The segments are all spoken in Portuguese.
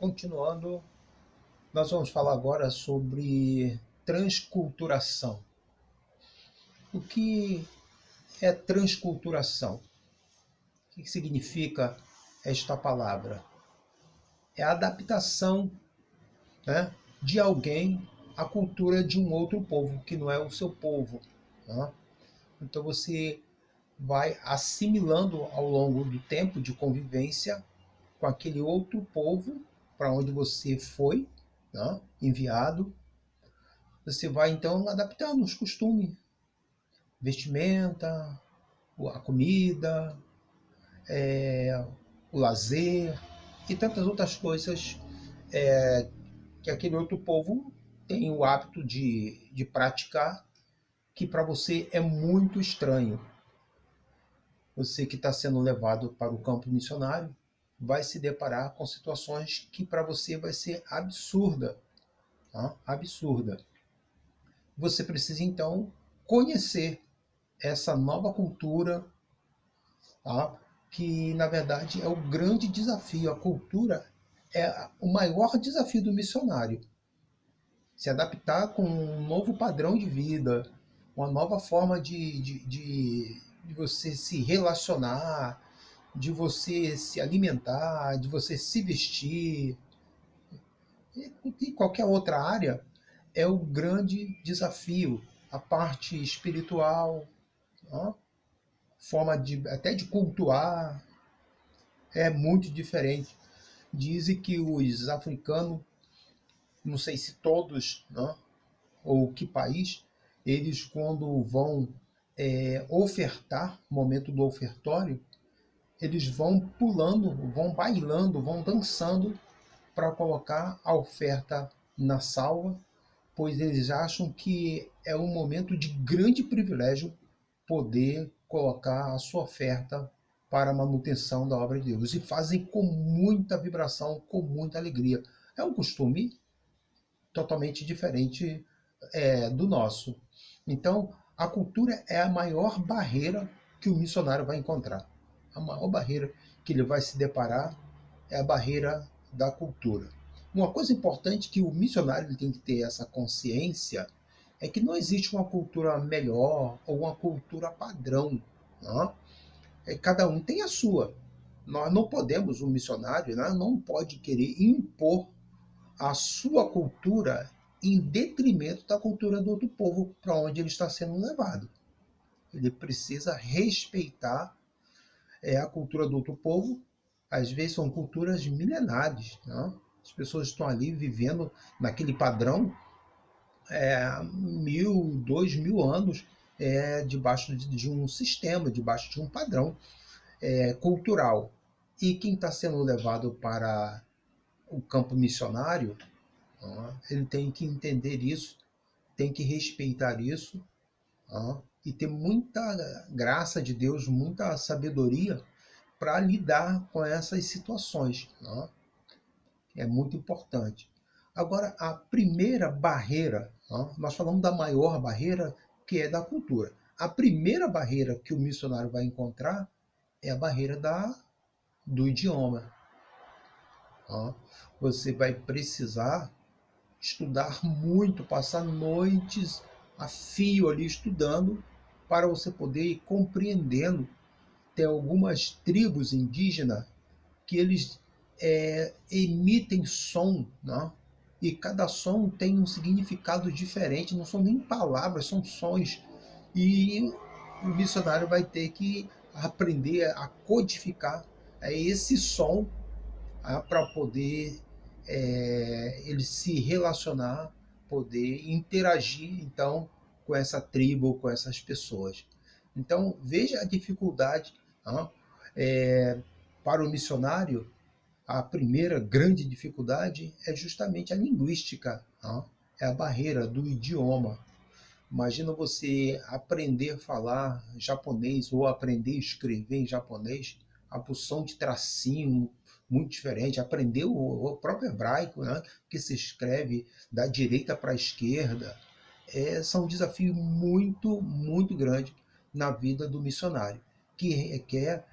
Continuando, nós vamos falar agora sobre transculturação. O que é transculturação? O que significa esta palavra? É a adaptação, né, de alguém à cultura de um outro povo, que não é o seu povo, né? Então você vai assimilando ao longo do tempo de convivência com aquele outro povo para onde você foi, né, enviado. Você vai então adaptando os costumes, vestimenta, a comida, o lazer e tantas outras coisas que aquele outro povo tem o hábito de praticar, que para você é muito estranho. Você que está sendo levado para o campo missionário vai se deparar com situações que para você vai ser absurda, tá? Absurda. Você precisa então conhecer essa nova cultura, tá? Que na verdade é o grande desafio. A cultura é o maior desafio do missionário. Se adaptar com um novo padrão de vida, uma nova forma de você se relacionar, de você se alimentar, de você se vestir, e qualquer outra área, é o grande desafio. A parte espiritual, ó, forma até de cultuar, é muito diferente. Dizem que os africanos, não sei se todos, né, ou que país, eles quando vão ofertar, no momento do ofertório, eles vão pulando, vão bailando, vão dançando para colocar a oferta na salva, pois eles acham que é um momento de grande privilégio poder colocar a sua oferta para a manutenção da obra de Deus. E fazem com muita vibração, com muita alegria. É um costume totalmente diferente do nosso. Então, a cultura é a maior barreira que o missionário vai encontrar. A maior barreira que ele vai se deparar é a barreira da cultura. Uma coisa importante que o missionário ele tem que ter essa consciência é que não existe uma cultura melhor ou uma cultura padrão. Não? Cada um tem a sua. Nós não podemos, o missionário, né, não pode querer impor a sua cultura em detrimento da cultura do outro povo para onde ele está sendo levado. Ele precisa respeitar a cultura do outro povo. Às vezes são culturas milenares, né? As pessoas estão ali vivendo naquele padrão 1.000, 2.000 anos debaixo de um sistema, debaixo de um padrão cultural. E quem está sendo levado para o campo missionário, ele tem que entender isso, tem que respeitar isso, e ter muita graça de Deus, muita sabedoria para lidar com essas situações. É muito importante. Agora, a primeira barreira, nós falamos da maior barreira, que é da cultura. A primeira barreira que o missionário vai encontrar é a barreira do idioma. Você vai precisar estudar muito, passar noites a fio ali estudando para você poder ir compreendendo. Tem algumas tribos indígenas que eles emitem som, né? E cada som tem um significado diferente, não são nem palavras, são sons. E o missionário vai ter que aprender a codificar esse som para poder ele se relacionar, poder interagir então com essa tribo, com essas pessoas. Então veja a dificuldade, para o missionário. A primeira grande dificuldade é justamente a linguística, é a barreira do idioma. Imagina você aprender a falar japonês ou aprender a escrever em japonês, a porção de tracinho muito diferente, aprender o próprio hebraico, né, que se escreve da direita para a esquerda, são um desafio muito, muito grande na vida do missionário, que requer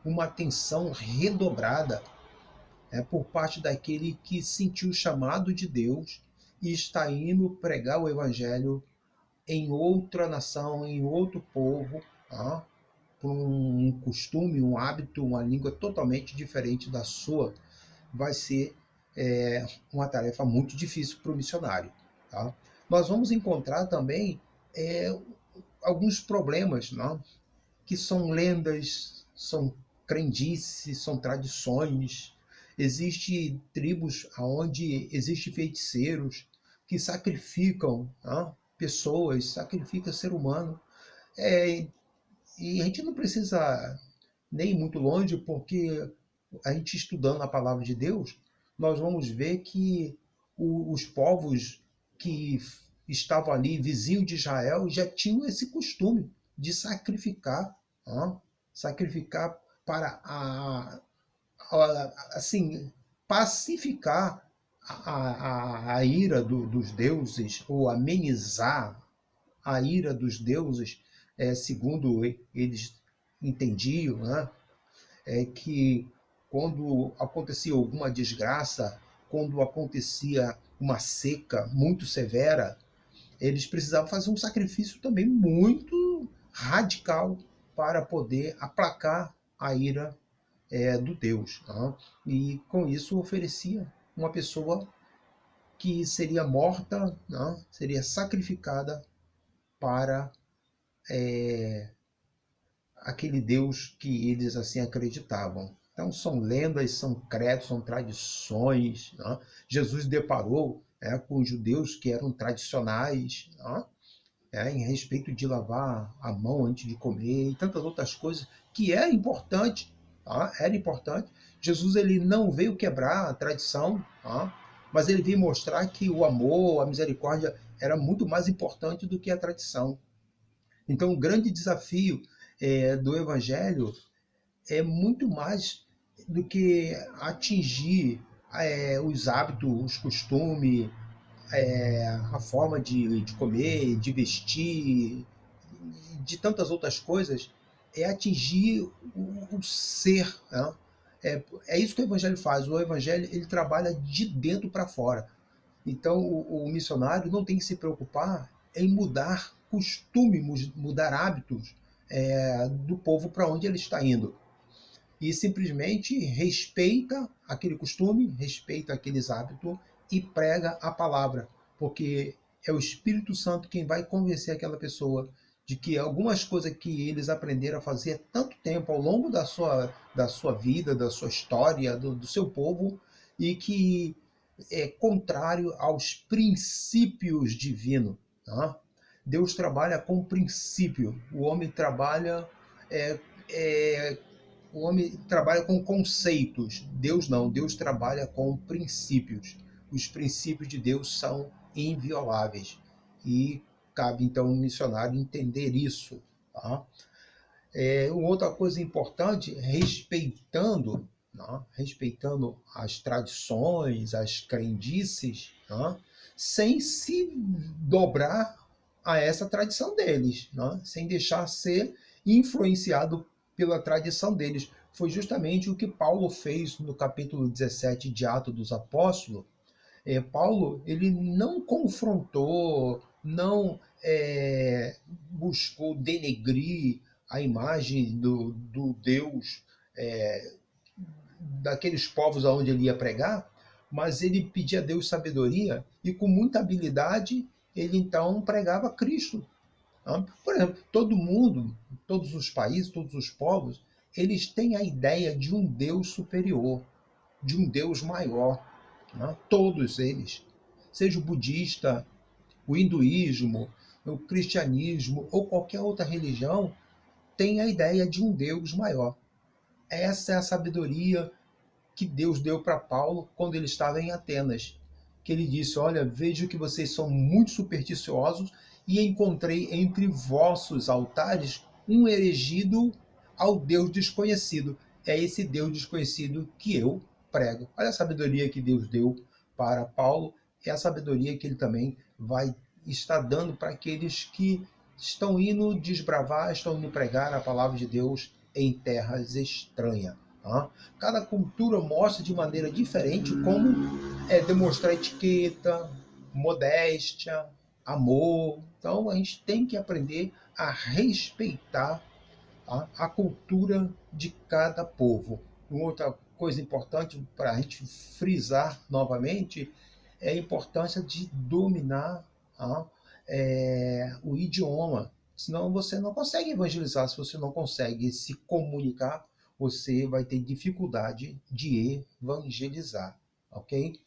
uma atenção redobrada por parte daquele que sentiu o chamado de Deus e está indo pregar o evangelho em outra nação, em outro povo, tá? Por um costume, um hábito, uma língua totalmente diferente da sua, vai ser uma tarefa muito difícil para o missionário. Tá? Nós vamos encontrar também é, alguns problemas, né? Que são lendas, são crendices, são tradições. Existem tribos onde existem feiticeiros que sacrificam, né, pessoas, sacrificam ser humano. É, e a gente não precisa nem ir muito longe, porque a gente estudando a palavra de Deus, nós vamos ver que os povos que estavam ali, vizinhos de Israel, já tinham esse costume de sacrificar, ó, sacrificar para assim, pacificar a ira dos deuses, ou amenizar a ira dos deuses, segundo eles entendiam, né? Que quando acontecia alguma desgraça, quando acontecia uma seca muito severa, eles precisavam fazer um sacrifício também muito radical para poder aplacar a ira do Deus. Tá? E com isso oferecia uma pessoa que seria morta, né? Seria sacrificada para aquele Deus que eles assim acreditavam. Então são lendas, são credos, são tradições. Né? Jesus deparou com os judeus que eram tradicionais, né? Em respeito de lavar a mão antes de comer e tantas outras coisas que é importante, tá? Era importante. Jesus ele não veio quebrar a tradição, tá? Mas ele veio mostrar que o amor, a misericórdia era muito mais importante do que a tradição. Então, o grande desafio do Evangelho é muito mais do que atingir os hábitos, os costumes, a forma de comer, de vestir, de tantas outras coisas, é atingir o ser. Né? É isso que o Evangelho faz. O Evangelho ele trabalha de dentro para fora. Então, o missionário não tem que se preocupar em mudar costumes, mudar hábitos do povo para onde ele está indo. E simplesmente respeita aquele costume, respeita aqueles hábitos e prega a palavra, porque é o Espírito Santo quem vai convencer aquela pessoa de que algumas coisas que eles aprenderam a fazer há tanto tempo ao longo da sua vida, da sua história, do seu povo, e que é contrário aos princípios divinos. Tá? Deus trabalha com princípio, o homem trabalha é, é, o homem trabalha com conceitos. Deus não, Deus trabalha com princípios. Os princípios de Deus são invioláveis. E cabe então ao missionário entender isso. Tá? Uma outra coisa importante, respeitando as tradições, as crendices, tá? Sem se dobrar a essa tradição deles, né? Sem deixar ser influenciado pela tradição deles. Foi justamente o que Paulo fez no capítulo 17 de Atos dos Apóstolos. Paulo ele não confrontou, não buscou denegrir a imagem do Deus é, daqueles povos aonde ele ia pregar, mas ele pedia a Deus sabedoria e com muita habilidade ele então pregava Cristo. Tá? Por exemplo, todo mundo, todos os países, todos os povos, eles têm a ideia de um Deus superior, de um Deus maior. Né? Todos eles, seja o budista, o hinduísmo, o cristianismo ou qualquer outra religião, tem a ideia de um Deus maior. Essa é a sabedoria que Deus deu para Paulo quando ele estava em Atenas. Que ele disse: Olha, vejo que vocês são muito supersticiosos e encontrei entre vossos altares um erigido ao Deus desconhecido. É esse Deus desconhecido que eu prego. Olha a sabedoria que Deus deu para Paulo, é a sabedoria que ele também vai estar dando para aqueles que estão indo desbravar, estão indo pregar a palavra de Deus em terras estranhas. Tá? Cada cultura mostra de maneira diferente como demonstrar etiqueta, modéstia, amor. Então a gente tem que aprender a respeitar, tá, a cultura de cada povo. Uma outra coisa importante para a gente frisar novamente é a importância de dominar, tá, o idioma. Senão você não consegue evangelizar. Se você não consegue se comunicar, você vai ter dificuldade de evangelizar, ok?